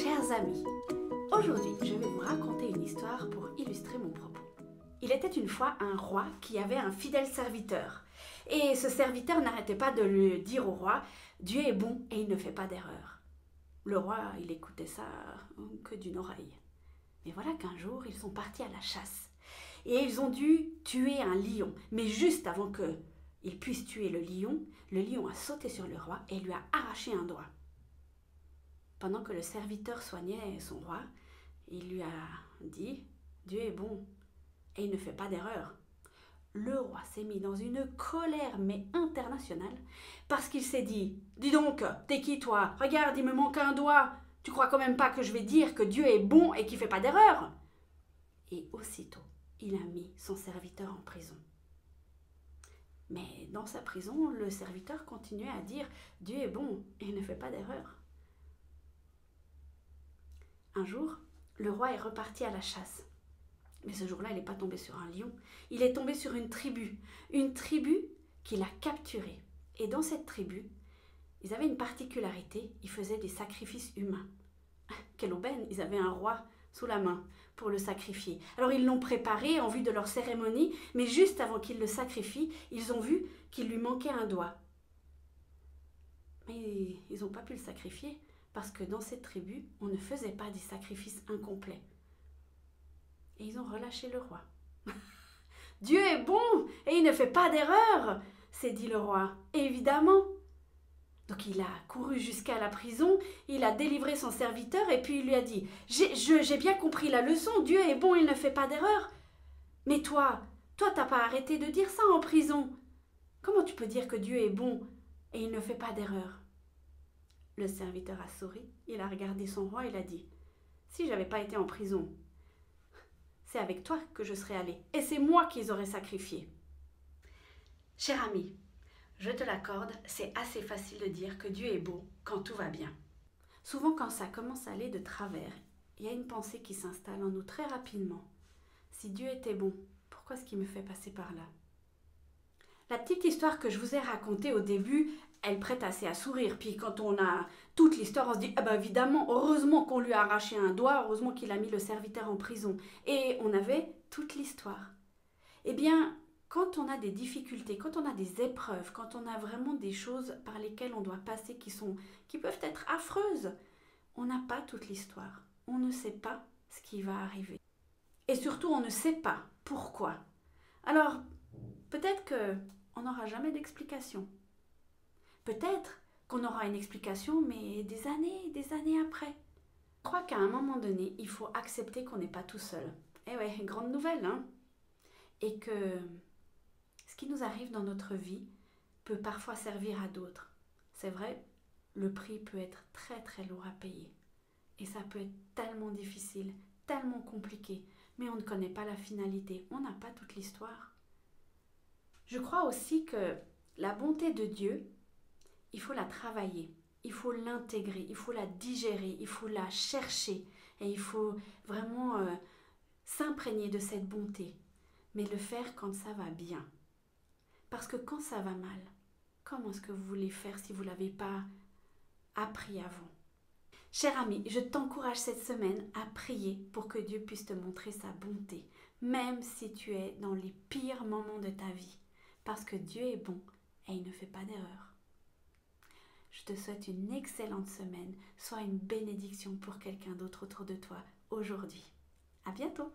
chers amis, aujourd'hui je vais vous raconter une histoire pour illustrer mon propos. Il était une fois un roi qui avait un fidèle serviteur. Et ce serviteur n'arrêtait pas de lui dire au roi « Dieu est bon et il ne fait pas d'erreur ». Le roi, il écoutait ça que d'une oreille. Mais voilà qu'un jour, ils sont partis à la chasse. Et ils ont dû tuer un lion. Mais juste avant qu'ils puissent tuer le lion a sauté sur le roi et lui a arraché un doigt. Pendant que le serviteur soignait son roi, il lui a dit « Dieu est bon et il ne fait pas d'erreur ». Le roi s'est mis dans une colère mais internationale parce qu'il s'est dit « Dis donc, t'es qui toi? Regarde, il me manque un doigt. Tu crois quand même pas que je vais dire que Dieu est bon et qu'il ne fait pas d'erreur ?» Et aussitôt, il a mis son serviteur en prison. Mais dans sa prison, le serviteur continuait à dire « Dieu est bon et il ne fait pas d'erreur ». Un jour, le roi est reparti à la chasse. Mais ce jour-là, il n'est pas tombé sur un lion, il est tombé sur une tribu qu'il a capturée. Et dans cette tribu, ils avaient une particularité, ils faisaient des sacrifices humains. Quelle aubaine, ils avaient un roi sous la main pour le sacrifier. Alors ils l'ont préparé en vue de leur cérémonie, mais juste avant qu'ils le sacrifient, ils ont vu qu'il lui manquait un doigt. Mais ils n'ont pas pu le sacrifier, parce que dans cette tribu, on ne faisait pas des sacrifices incomplets. Et ils ont relâché le roi. « Dieu est bon et il ne fait pas d'erreur !» s'est dit le roi. Évidemment. Donc il a couru jusqu'à la prison, il a délivré son serviteur et puis il lui a dit « J'ai bien compris la leçon, Dieu est bon, il ne fait pas d'erreur. Mais toi, t'as pas arrêté de dire ça en prison. Comment tu peux dire que Dieu est bon et il ne fait pas d'erreur ?» Le serviteur a souri, il a regardé son roi et il a dit « Si j'avais pas été en prison, c'est avec toi que je serais allé, et c'est moi qu'ils auraient sacrifié. » Cher ami, je te l'accorde, c'est assez facile de dire que Dieu est beau quand tout va bien. Souvent quand ça commence à aller de travers, il y a une pensée qui s'installe en nous très rapidement. Si Dieu était bon, pourquoi est-ce qu'il me fait passer par là? La petite histoire que je vous ai racontée au début, elle prête assez à sourire. Puis quand on a toute l'histoire, on se dit « Ah ben évidemment, heureusement qu'on lui a arraché un doigt, heureusement qu'il a mis le serviteur en prison. » Et on avait toute l'histoire. Eh bien, quand on a des difficultés, quand on a des épreuves, quand on a vraiment des choses par lesquelles on doit passer qui peuvent être affreuses, on n'a pas toute l'histoire. On ne sait pas ce qui va arriver. Et surtout, on ne sait pas pourquoi. Alors, peut-être qu'on n'aura jamais d'explication. Peut-être qu'on aura une explication, mais des années après. Je crois qu'à un moment donné, il faut accepter qu'on n'est pas tout seul. Eh ouais, grande nouvelle, hein? Et que ce qui nous arrive dans notre vie peut parfois servir à d'autres. C'est vrai, le prix peut être très très lourd à payer. Et ça peut être tellement difficile, tellement compliqué, mais on ne connaît pas la finalité, on n'a pas toute l'histoire. Je crois aussi que la bonté de Dieu, il faut la travailler, il faut l'intégrer, il faut la digérer, il faut la chercher et il faut vraiment s'imprégner de cette bonté, mais le faire quand ça va bien. Parce que quand ça va mal, comment est-ce que vous voulez faire si vous ne l'avez pas appris avant? Cher ami, je t'encourage cette semaine à prier pour que Dieu puisse te montrer sa bonté, même si tu es dans les pires moments de ta vie, parce que Dieu est bon et il ne fait pas d'erreur. Je te souhaite une excellente semaine. Sois une bénédiction pour quelqu'un d'autre autour de toi aujourd'hui. À bientôt!